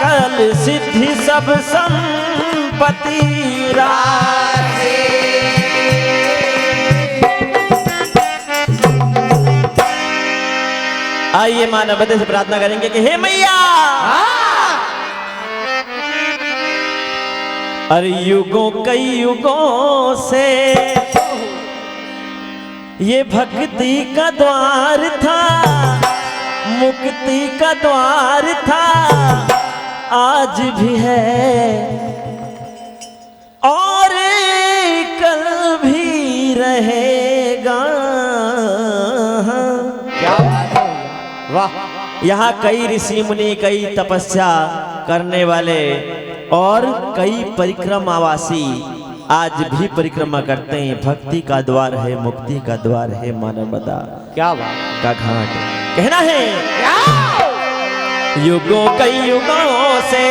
सकल सिद्धि सब संपत्ति राखे। आइए मां नर्मदे से प्रार्थना करेंगे कि हे मैया, अरे युगों कई युगों से ये भक्ति का द्वार था, मुक्ति का द्वार था, आज भी है और कल भी रहेगा। क्या बात है, वाह। यहाँ कई ऋषि मुनि, कई तपस्या करने वाले और कई परिक्रमावासी आज भी परिक्रमा करते हैं। भक्ति का द्वार है, मुक्ति का द्वार है मां नर्मदा क्या बात का घाट। कहना है युगों कई युगों से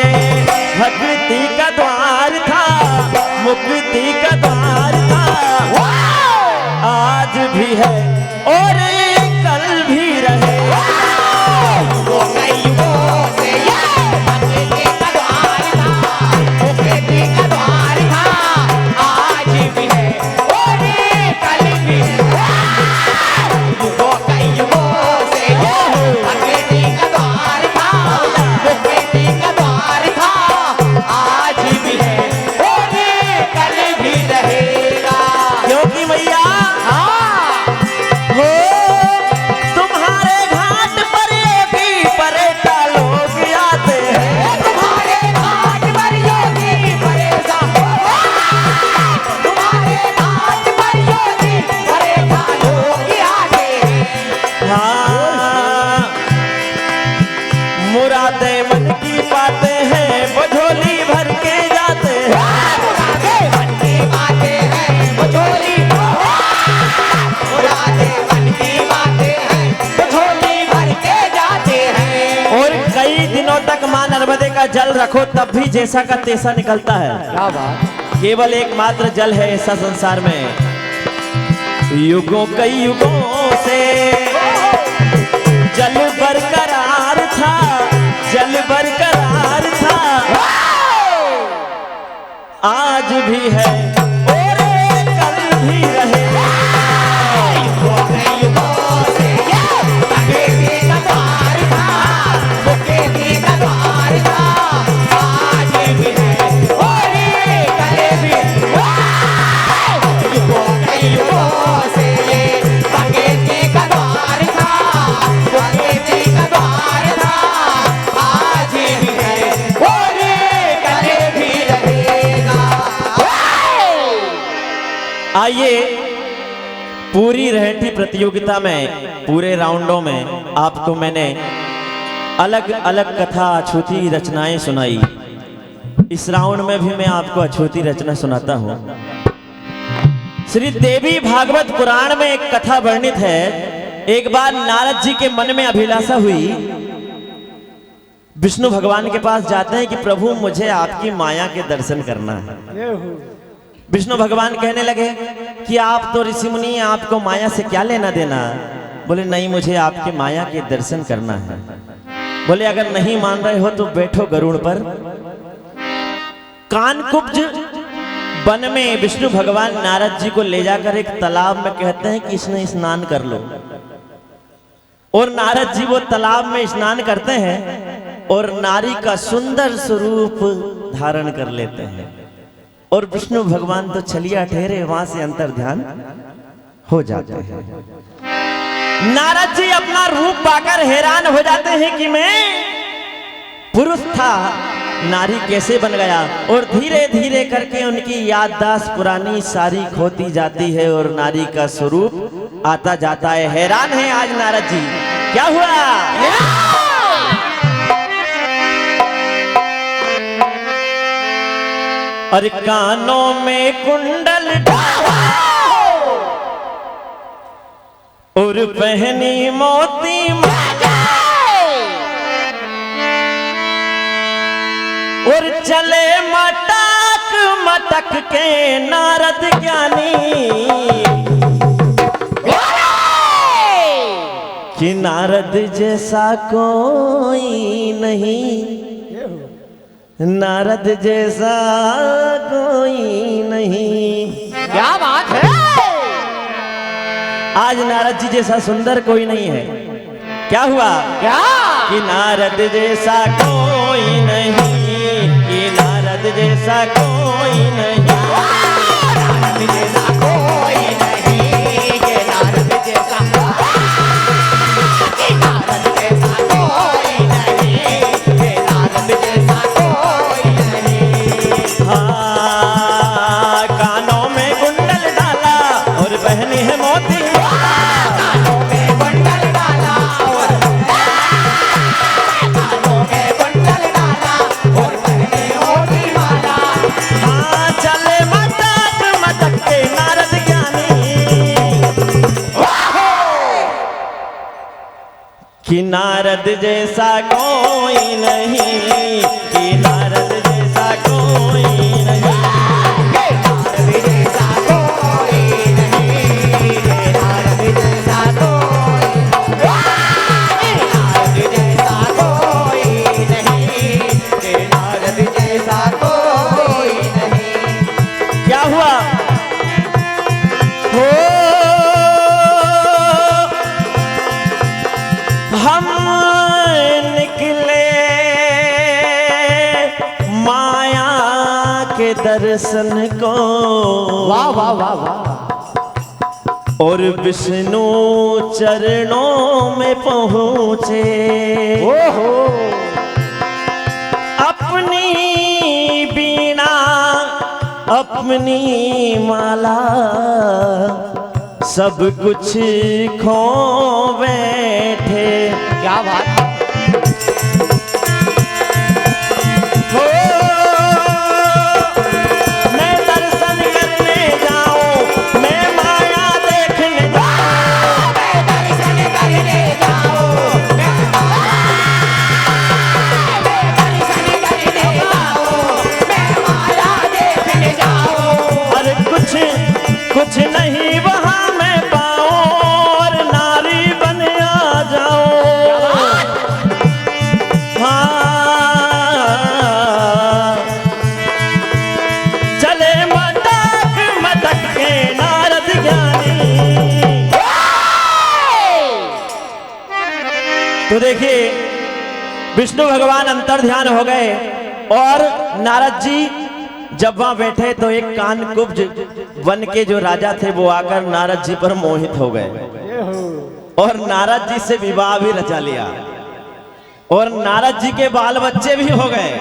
भक्ति का द्वार था, मुक्ति का द्वार था, आज भी है और कल भी रहे। नर्मदे का जल रखो तब भी जैसा का तैसा निकलता है। क्या बात। केवल एकमात्र जल है ऐसा संसार में। युगों कई युगों से जल बरकरार था, जल बरकरार था, आज भी है और कल भी रहे। आइए पूरी रहती प्रतियोगिता में, पूरे राउंडों में आपको मैंने अलग अलग कथा अछूती रचनाएं सुनाई। इस राउंड में भी मैं आपको अछूती रचना सुनाता हूं। श्री देवी भागवत पुराण में एक कथा वर्णित है। एक बार नारद जी के मन में अभिलाषा हुई, विष्णु भगवान के पास जाते हैं कि प्रभु मुझे आपकी माया के दर्शन करना है। विष्णु भगवान कहने लगे कि आप तो ऋषि मुनि, आपको माया से क्या लेना देना। बोले नहीं, मुझे आपके माया के दर्शन करना है। बोले अगर नहीं मान रहे हो तो बैठो गरुड़ पर। कानकुब्ज वन में विष्णु भगवान नारद जी को ले जाकर एक तालाब में कहते हैं कि इसमें स्नान कर लो। और नारद जी वो तालाब में स्नान करते हैं और नारी का सुंदर स्वरूप धारण कर लेते हैं। और विष्णु भगवान तो छलिया ठहरे, वहां से अंतर ध्यान हो जाते हैं। नारद जी अपना रूप पाकर हैरान हो जाते हैं कि मैं पुरुष था, नारी कैसे बन गया। और धीरे धीरे करके उनकी याददाश्त पुरानी सारी खोती जाती है और नारी का स्वरूप आता जाता है। हैरान है आज नारद जी, क्या हुआ। और कानों में कुंडल डाला और पहनी मोती माला और चले मटक मटक के नारद ज्ञानी कि नारद जैसा कोई नहीं। नारद जैसा कोई नहीं। क्या बात है। आज नारद जी जैसा सुंदर कोई नहीं है। क्या हुआ? क्या कि नारद जैसा कोई नहीं, कि नारद जैसा कोई नहीं, नारद जैसा कोई नहीं, ये नारद जैसा, ये नारद जैसा कोई नहीं, ये नारद जैसा कोई नहीं। हाँ, कानों में कुंडल डाला और पहनी है मोती, कानों में कुंडल डाला और कानों में कुंडल डाला और पहने मोती माला। हाँ, चले मटक मटक के नारद ज्ञानी, कि नारद जैसा कोई नहीं, कि नारद जैसा कोई नहीं। ये नारद जैसा कोई नहीं, ये नारद जैसा कोई, ये नारद जैसा कोई नहीं, ये नारद जैसा कोई नहीं। क्या हुआ? हो हम निकले माया के दर्शन को, वाह वाह वाह वाह। और विष्णु चरणों में पहुंचे। ओहो अपनी बीणा अपनी माला सब कुछ खो बैठे। क्या बात। हो मैं दर्शन करने जाऊं, मैं माया देखने जाऊं, मैं दर्शन करने जाऊं, मैं दर्शन करने जाऊं, मैं माया देखने जाऊं। अरे कुछ नहीं वहां मैं पाऊं, और नारी बन आ जाऊं। हाँ, चले मटक मटक के नारद ज्ञानी। तो देखिए विष्णु भगवान अंतर ध्यान हो गए, और नारद जी जब वहां बैठे तो एक कानकुब्ज वन के जो राजा थे वो आकर नारद जी पर मोहित हो गए, और नारद जी से विवाह भी रचा लिया, और नारद जी के बाल बच्चे भी हो गए।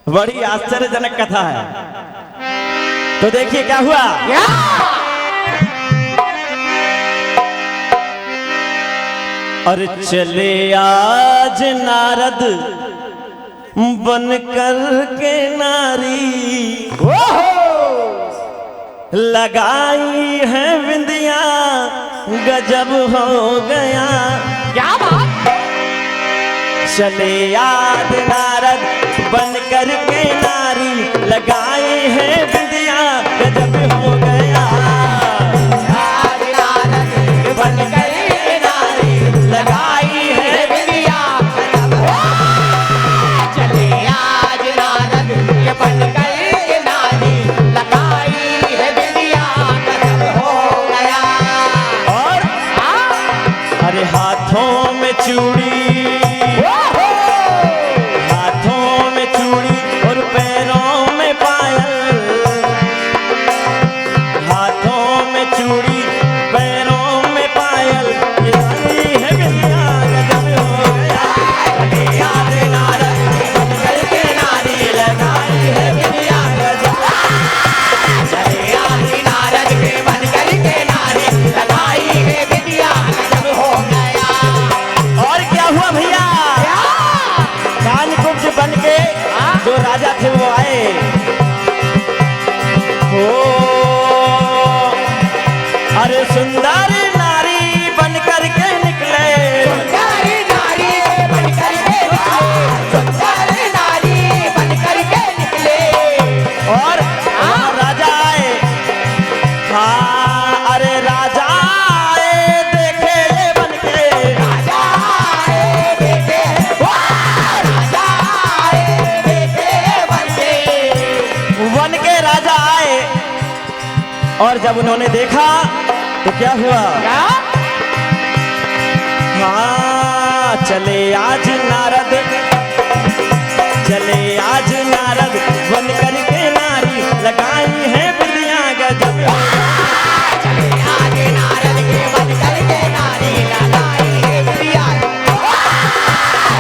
बड़ी आश्चर्यजनक कथा है। तो देखिए क्या हुआ। क्या और चले आज नारद बन कर के नारी, लगाई है बिंदिया गजब हो गया। क्या बात। चले आज नारद बन कर के नारी, लगाई है बिंदिया गजब हो गया। आज नारद बन कर नारी, लगाई है बिंदिया गजब हो। चले आज नारद के बन कर नारी, लगाई है बिंदिया गजब हो गया। और अरे हाथों में चूड़ी, हाथों में चूड़ी और पैरों में पायल, हाथों में चूड़ी पैरों में पायल, ये सारी है बिंदिया गजब हो गया। चले आज नारद बन कर नारी, लगाई है बिंदिया गजब। चले आज नारद के बन कर नारी, लगाई है बिंदिया गजब हो गया। और क्या हुआ भैया? और जब उन्होंने देखा तो क्या हुआ? हाँ, चले आज नारद बन करके नारी लगाई है विद्या गजब। चले आज नारद के बन करके नारी लगाई है विद्या।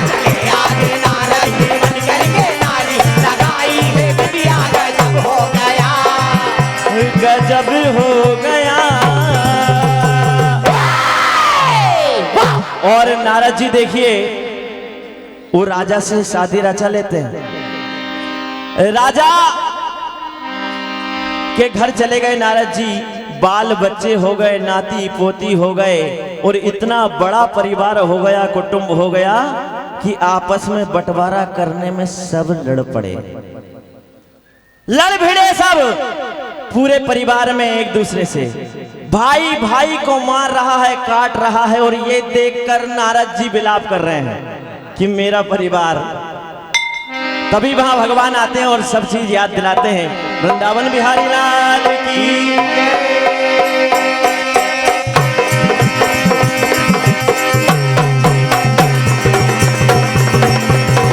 चले आज नारद के बन करके नारी लगाई है विद्या। गजब हो गया, गजब हो गया। और नारद जी देखिए, वो राजा से शादी रचा लेते हैं। राजा के घर चले गए नारद जी, बाल बच्चे हो गए, नाती पोती हो गए, और इतना बड़ा परिवार हो गया, कुटुंब हो गया कि आपस में बंटवारा करने में सब लड़ पड़े, लड़ भिड़े सब पूरे परिवार में एक दूसरे से। भाई भाई को मार रहा है, काट रहा है, और ये देखकर नारद जी विलाप कर रहे हैं कि मेरा परिवार। तभी वहां भगवान आते हैं और सब चीज याद दिलाते हैं। वृंदावन बिहारी लाल की